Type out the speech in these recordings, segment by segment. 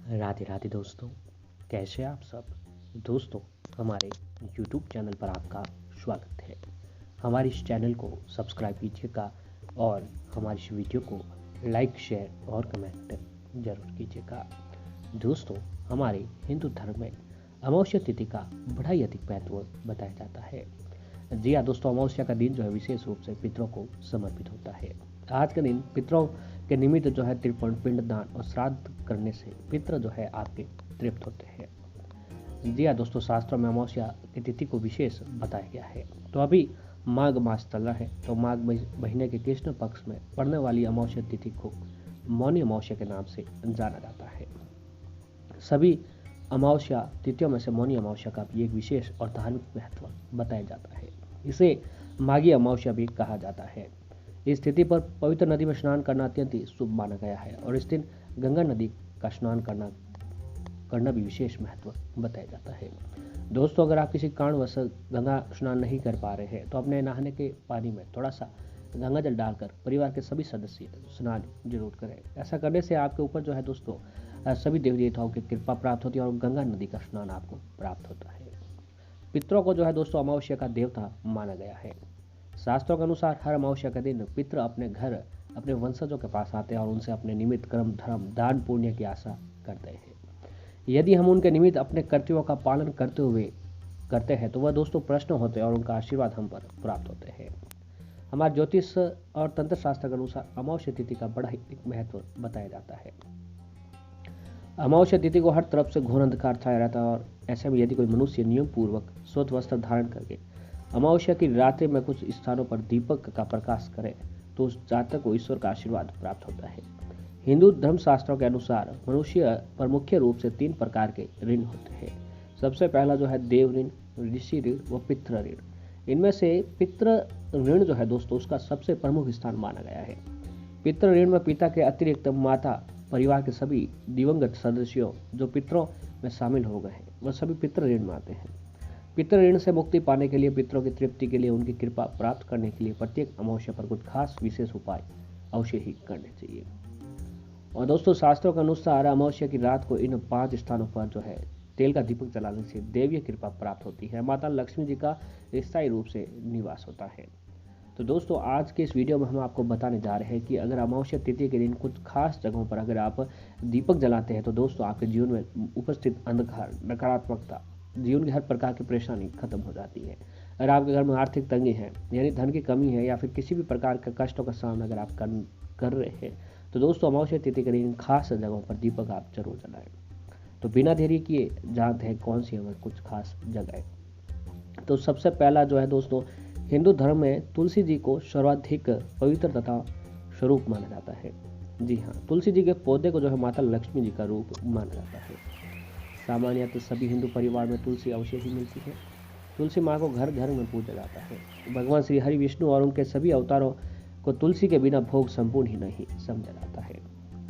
राधे राधे दोस्तों, कैसे आप सब। दोस्तों, हमारे YouTube चैनल पर आपका स्वागत है। हमारे इस चैनल को सब्सक्राइब कीजिएगा और हमारी इस वीडियो को लाइक, शेयर और कमेंट जरूर कीजिएगा। दोस्तों, हमारे हिंदू धर्म में अमावस्या तिथि का बड़ा ही अधिक महत्व बताया जाता है। जी हाँ दोस्तों, अमावस्या का दिन जो है विशेष रूप से पितरों को समर्पित होता है। आज का दिन पितरों के निमित्त जो है तर्पण, पिंडदान और श्राद्ध करने से पितर जो है आपके तृप्त होते हैं। जी हाँ दोस्तों, शास्त्रों में अमावस्या की तिथि को विशेष बताया गया है। तो अभी माघ मास चल रहा है, तो माघ महीने के कृष्ण पक्ष में पड़ने वाली अमावस्या तिथि को मौनी अमावस्या के नाम से जाना जाता है। सभी अमावस्या तिथियों में से मौनी अमावस्या का भी एक विशेष और धार्मिक महत्व बताया जाता है। इसे माघी अमावस्या भी कहा जाता है। इस तिथि पर पवित्र नदी में स्नान करना अत्यंत ही शुभ माना गया है और इस दिन गंगा नदी का स्नान करना भी विशेष महत्व बताया जाता है। दोस्तों, अगर आप किसी कारणवश गंगा स्नान नहीं कर पा रहे हैं तो अपने नहाने के पानी में थोड़ा सा गंगा जल डालकर परिवार के सभी सदस्य स्नान जरूर करें। ऐसा करने से आपके ऊपर जो है दोस्तों सभी देवी देवताओं की कृपा प्राप्त होती है और गंगा नदी का स्नान आपको प्राप्त होता है। पितरों को जो है दोस्तों अमावस्या का देवता माना गया है। शास्त्रों के अनुसार हर अमावस्या के दिन पितृ अपने घर अपने वंशजों के पास आते हैं और उनसे अपने निमित्त कर्म, धर्म, दान, पुण्य की आशा करते हैं। यदि हम उनके निमित्त अपने कर्तव्यों का पालन करते हैं तो वह दोस्तों प्रश्न होते हैं और उनका आशीर्वाद हम पर प्राप्त होते हैं। हमारे ज्योतिष और तंत्र शास्त्र के अनुसार अमावस्या तिथि का बड़ा ही महत्व बताया जाता है। अमावस्या तिथि को हर तरफ से घोर अंधकार छाया रहता है और ऐसे में यदि कोई मनुष्य नियम पूर्वक श्वेत वस्त्र धारण करके अमावस्या की रात्रि में कुछ स्थानों पर दीपक का प्रकाश करे तो उस जातक को ईश्वर का आशीर्वाद प्राप्त होता है। हिंदू धर्मशास्त्रों के अनुसार मनुष्य पर मुख्य रूप से 3 प्रकार के ऋण होते हैं। सबसे पहला जो है देव ऋण, ऋषि ऋण व पितृ ऋण। इनमें से पितृ ऋण जो है दोस्तों उसका सबसे प्रमुख स्थान माना गया है। पितृ ऋण में पिता के अतिरिक्त माता, परिवार के सभी दिवंगत सदस्यों जो पितरों में शामिल हो गए हैं वह सभी पितृ ऋण में आते हैं। पितृ ऋण से मुक्ति पाने के लिए, पितरों की तृप्ति के लिए, उनकी कृपा प्राप्त करने के लिए प्रत्येक अमावस्या पर कुछ खास विशेष उपाय अवश्य ही करने चाहिए। और दोस्तों, शास्त्रों के अनुसार अमावस्या की रात को इन 5 स्थानों पर जो है तेल का दीपक जलाने से देवीय कृपा प्राप्त होती है। माता लक्ष्मी जी का स्थायी रूप से निवास होता है। तो दोस्तों, आज के इस वीडियो में हम आपको बताने जा रहे हैं कि अगर अमावस्या तिथि के दिन कुछ खास जगहों पर अगर आप दीपक जलाते हैं तो दोस्तों आपके जीवन में उपस्थित अंधकार, नकारात्मकता, जीवन की हर प्रकार की परेशानी खत्म हो जाती है। अगर आपके घर में आर्थिक तंगी है, यानी धन की कमी है, या फिर किसी भी प्रकार के कष्टों का सामना अगर आप कर रहे हैं तो दोस्तों अमावस्या तिथि के दिन खास जगहों पर दीपक आप जरूर जलाएं। तो बिना देरी किए जानते हैं कौन सी हमें कुछ खास जगह है। तो सबसे पहला जो है दोस्तों, हिंदू धर्म में तुलसी जी को सर्वाधिक पवित्र तथा स्वरूप माना जाता है। जी हाँ, तुलसी जी के पौधे को जो है माता लक्ष्मी जी का रूप माना जाता है। सामान्यतः सभी हिंदू परिवार में तुलसी अवश्य ही मिलती है। तुलसी माँ को घर घर में पूजा जाता है। भगवान श्री हरि विष्णु और उनके सभी अवतारों को तुलसी के बिना भोग संपूर्ण ही नहीं समझा जाता है।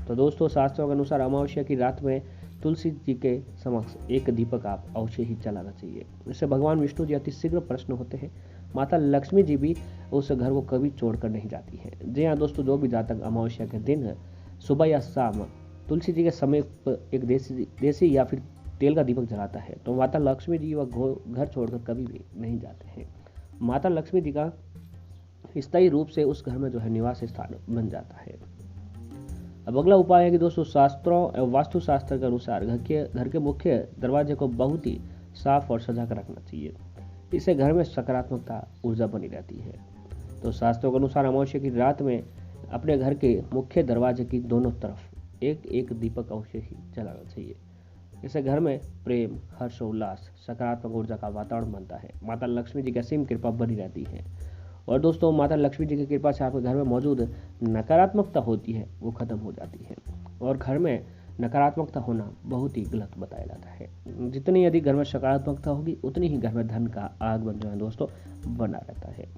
तो दोस्तों, शास्त्रों के अनुसार अमावस्या की रात में तुलसी जी के समक्ष एक दीपक आप अवश्य ही जलाना चाहिए। इससे भगवान विष्णु जी अति शीघ्र प्रसन्न होते हैं। माता लक्ष्मी जी भी उस घर को कभी छोड़कर नहीं जाती है। जी हाँ दोस्तों, जो भी जातक अमावस्या के दिन सुबह या शाम तुलसी जी के समीप एक देसी या फिर तेल का दीपक जलाता है तो माता लक्ष्मी जी वह घर छोड़कर कभी भी नहीं जाते हैं। माता लक्ष्मी जी का स्थायी रूप से उस घर में जो है निवास स्थान बन जाता है। अब अगला उपाय है कि दोस्तों, शास्त्रों एवं वास्तुशास्त्र के अनुसार घर के मुख्य दरवाजे को बहुत ही साफ और सजा कर रखना चाहिए। इससे घर में सकारात्मकता ऊर्जा बनी रहती है। तो शास्त्रों के अनुसार अमावस्या की रात में अपने घर के मुख्य दरवाजे की दोनों तरफ एक एक दीपक अवश्य ही जलाना चाहिए। इससे घर में प्रेम, हर्ष, उल्लास, सकारात्मक ऊर्जा का वातावरण बनता है। माता लक्ष्मी जी की असीम कृपा बनी रहती है। और दोस्तों, माता लक्ष्मी जी की कृपा से आपके घर में मौजूद नकारात्मकता होती है वो खत्म हो जाती है। और घर में नकारात्मकता होना बहुत ही गलत बताया जाता है। जितनी यदि घर में सकारात्मकता होगी उतनी ही घर में धन का आगमन जो है दोस्तों बना रहता है।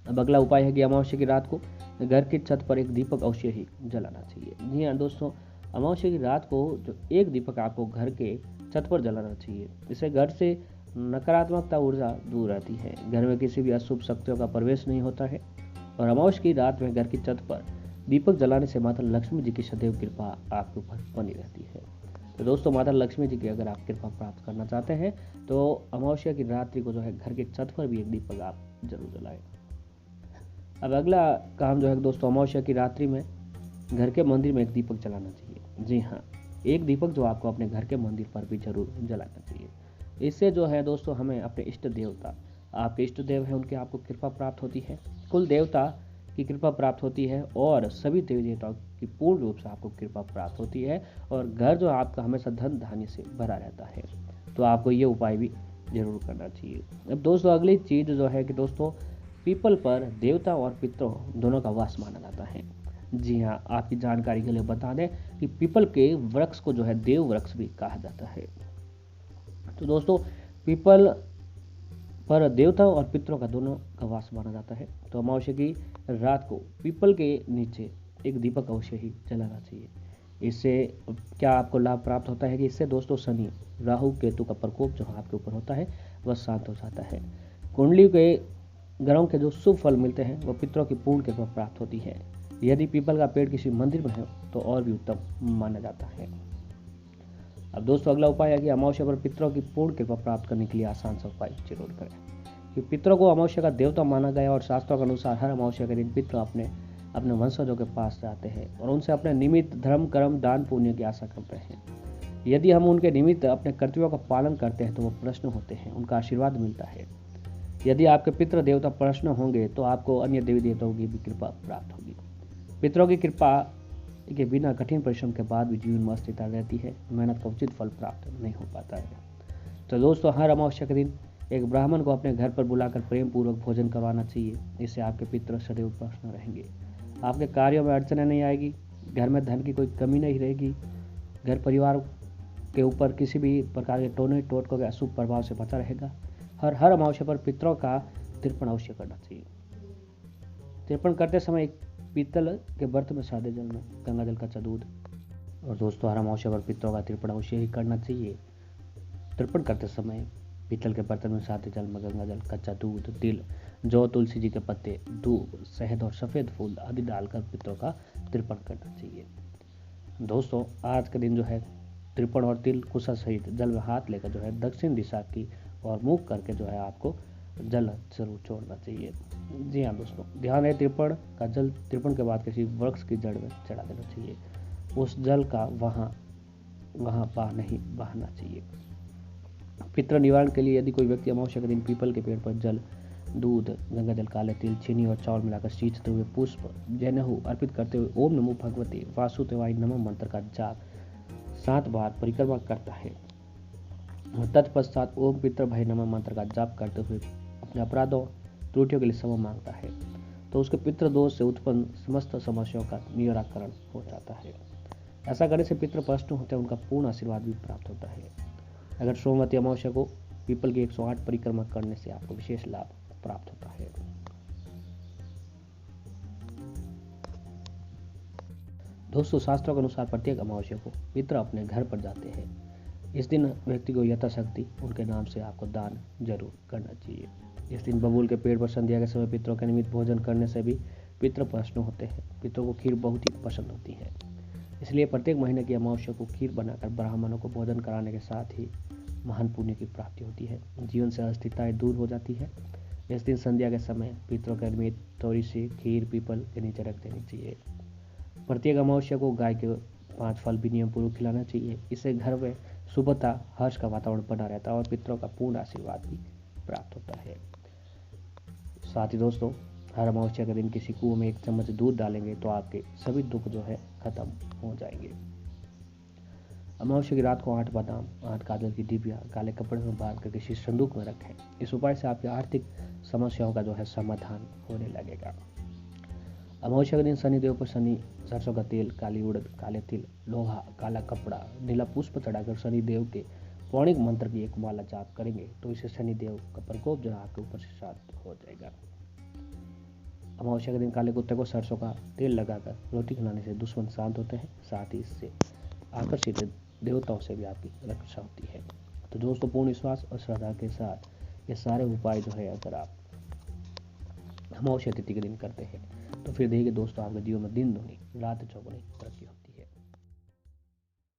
अब अगला उपाय है कि अमावस्या की रात को घर की छत पर एक दीपक अवश्य ही जलाना चाहिए। जी हाँ दोस्तों, अमावस्या की रात को जो एक दीपक आपको घर के छत पर जलाना चाहिए। इससे घर से नकारात्मकता ऊर्जा दूर रहती है, घर में किसी भी अशुभ शक्तियों का प्रवेश नहीं होता है। और अमावस्या की रात में घर की छत पर दीपक जलाने से माता लक्ष्मी जी की सदैव कृपा आपके ऊपर बनी रहती है। तो दोस्तों, माता लक्ष्मी जी की अगर आप कृपा प्राप्त करना चाहते हैं तो अमावस्या की रात्रि को जो है घर के छत पर भी एक दीपक आप जरूर जलाएं। अब अगला काम जो है दोस्तों, अमावस्या की रात्रि में घर के मंदिर में एक दीपक जलाना चाहिए। जी हाँ, एक दीपक जो आपको अपने घर के मंदिर पर भी जरूर जलाना चाहिए। इससे जो है दोस्तों, हमें अपने इष्ट देवता, आपके इष्ट देव हैं, उनकी आपको कृपा प्राप्त होती है, कुल देवता की कृपा प्राप्त होती है और सभी देवी देवताओं की पूर्ण रूप से आपको कृपा प्राप्त होती है और घर जो आपका हमेशा धन धान्य से भरा रहता है। तो आपको ये उपाय भी जरूर करना चाहिए। अब दोस्तों, अगली चीज जो है कि दोस्तों, पीपल पर देवता और पितरों दोनों का वास माना जाता है। जी हाँ, आपकी जानकारी के लिए बता दें कि पीपल के वृक्ष को जो है देव वृक्ष भी कहा जाता है। तो दोस्तों, पीपल पर देवता और पितरों का दोनों का वास माना जाता है। तो अमावस्या की रात को पीपल के नीचे एक दीपक अवश्य ही जलाना चाहिए। इससे क्या आपको लाभ प्राप्त होता है कि इससे दोस्तों शनि, राहु, केतु का प्रकोप जो आपके ऊपर होता है वह शांत हो जाता है। कुंडली के ग्रहों के जो शुभ फल मिलते हैं वह पितरों की पूर्ण कृपा प्राप्त होती है। यदि पीपल का पेड़ किसी मंदिर में है तो और भी उत्तम माना जाता है। अब दोस्तों, अगला उपाय है कि अमावस्या पर पितरों की पूर्ण कृपा प्राप्त करने के लिए आसान सा उपाय जरूर करें। कि पितरों को अमावस्या का देवता माना गया और शास्त्रों के अनुसार हर अमावस्या के दिन पितर अपने वंशजों के पास जाते हैं और उनसे अपने निमित्त धर्म, कर्म, दान, पुण्य की आशा करते हैं। यदि हम उनके निमित्त अपने कर्तव्यों का पालन करते हैं तो वो प्रसन्न होते हैं, उनका आशीर्वाद मिलता है। यदि आपके पितृ देवता प्रसन्न होंगे तो आपको अन्य देवी देवताओं की भी कृपा प्राप्त होगी। पितरों की कृपा के बिना कठिन परिश्रम के बाद भी जीवन में अस्थिरता रहती है, मेहनत का उचित फल प्राप्त नहीं हो पाता है। तो दोस्तों, हर अमावस्या के दिन एक ब्राह्मण को अपने घर पर बुलाकर प्रेम पूर्वक भोजन करवाना चाहिए। इससे आपके पितृ सदैव प्रसन्न रहेंगे, आपके कार्यों में अड़चनें नहीं आएगी, घर में धन की कोई कमी नहीं रहेगी, घर परिवार के ऊपर किसी भी प्रकार के टोने टोटकों के अशुभ प्रभाव से बचा रहेगा। हर अमावस्या पर पितरों का तर्पण अवश्य करना चाहिए। तर्पण करते समय एक पीतल के बर्तन में सादे जल में गंगा जल, कच्चा दूध, और दोस्तों हर अमावस्या पर पितरों का तर्पण अवश्य ही करना चाहिए। तर्पण करते समय पीतल के बर्तन में सादे जल में गंगा जल, कच्चा दूध, तिल, जौ, तुलसी जी के पत्ते, दूब, शहद और सफ़ेद फूल आदि डालकर पितरों का तर्पण करना चाहिए। दोस्तों, आज के दिन जो है तर्पण और तिल कुशा सहित जल में हाथ लेकर जो है दक्षिण दिशा की और मुख करके जो है आपको जल जरूर छोड़ना चाहिए। जी हाँ दोस्तों, ध्यान है, तर्पण का जल तर्पण के बाद किसी वृक्ष की जड़ में चढ़ा देना चाहिए। उस जल का वहाँ नहीं बहाना चाहिए। पितृ निवारण के लिए यदि कोई व्यक्ति अमावस्या के दिन पीपल के पेड़ पर जल, दूध, गंगा जल, काले तिल, चीनी और चावल मिलाकर सींचते हुए पुष्प, जनेऊ अर्पित करते हुए ओम नमो भगवते वासुदेवाय नमः मंत्र का जाप 7 बार परिक्रमा करता है। तत्पश्चात ओम पितृ भय नमः मंत्र का जाप करते हुए अपने अपराधों, त्रुटियों के लिए क्षमा मांगता है तो उसके पितृ दोष से उत्पन्न समस्त समस्याओं का निराकरण हो जाता है। ऐसा करने से पितृ प्रसन्न होते हैं, उनका पूर्ण आशीर्वाद भी प्राप्त होता है। अगर सोमवती अमावस्या को पीपल की 108 परिक्रमा करने से आपको विशेष लाभ प्राप्त होता है। दोस्तों, शास्त्रों के अनुसार प्रत्येक अमावस्या को पितृ अपने घर पर जाते हैं। इस दिन व्यक्ति को यथाशक्ति उनके नाम से आपको दान जरूर करना चाहिए। इस दिन बबूल के पेड़ पर संध्या के समय पितरों के निमित्त भोजन करने से भी पितृ प्रसन्न होते हैं। पितरों को खीर बहुत ही पसंद होती है, इसलिए प्रत्येक महीने की अमावस्या को खीर बनाकर ब्राह्मणों को भोजन कराने के साथ ही महान पुण्य की प्राप्ति होती है, जीवन से अस्थिरताएं दूर हो जाती है। इस दिन संध्या के समय पितरों के निमित्त थोड़ी सी खीर पीपल के नीचे रख देनी चाहिए। प्रत्येक अमावस्या को गाय के 5 फल भी नियम पूर्वक खिलाना चाहिए। इससे घर में शुभता, हर्ष का वातावरण बना रहता है और पितरों का पूर्ण आशीर्वाद भी प्राप्त होता है। साथ ही दोस्तों, हर अमावस्या के दिन किसी कुएं में 1 चम्मच दूध डालेंगे तो आपके सभी दुख जो है खत्म हो जाएंगे। अमावस्या की रात को 8 बादाम, 8 काजल की डिबिया काले कपड़े में बांध कर किसी संदूक में रखें। इस उपाय से आपकी आर्थिक समस्याओं का जो है समाधान होने लगेगा। अमावस्या के दिन शनिदेव पर सरसों का तेल, काली उड़द, काले तिल, लोहा, काला कपड़ा, नीला पुष्प चढ़ाकर शनिदेव के पौराणिक मंत्र की 1 माला जाप करेंगे तो इससे शनिदेव का प्रकोप जो है आपके ऊपर से शांत हो जाएगा। अमावस्या के दिन काले कुत्ते को सरसों का तेल लगाकर रोटी खिलाने से दुश्मन शांत होते हैं, साथ ही इससे आकर्षित देवताओं से भी आपकी रक्षा होती है। तो दोस्तों, पूर्ण विश्वास और श्रद्धा के साथ ये सारे उपाय जो है अगर आप अमावस्या तिथि के दिन करते हैं। तो फिर देखिए दोस्तों, आपके जीवन में दिन दूनी रात चौगुनी तरक्की हो।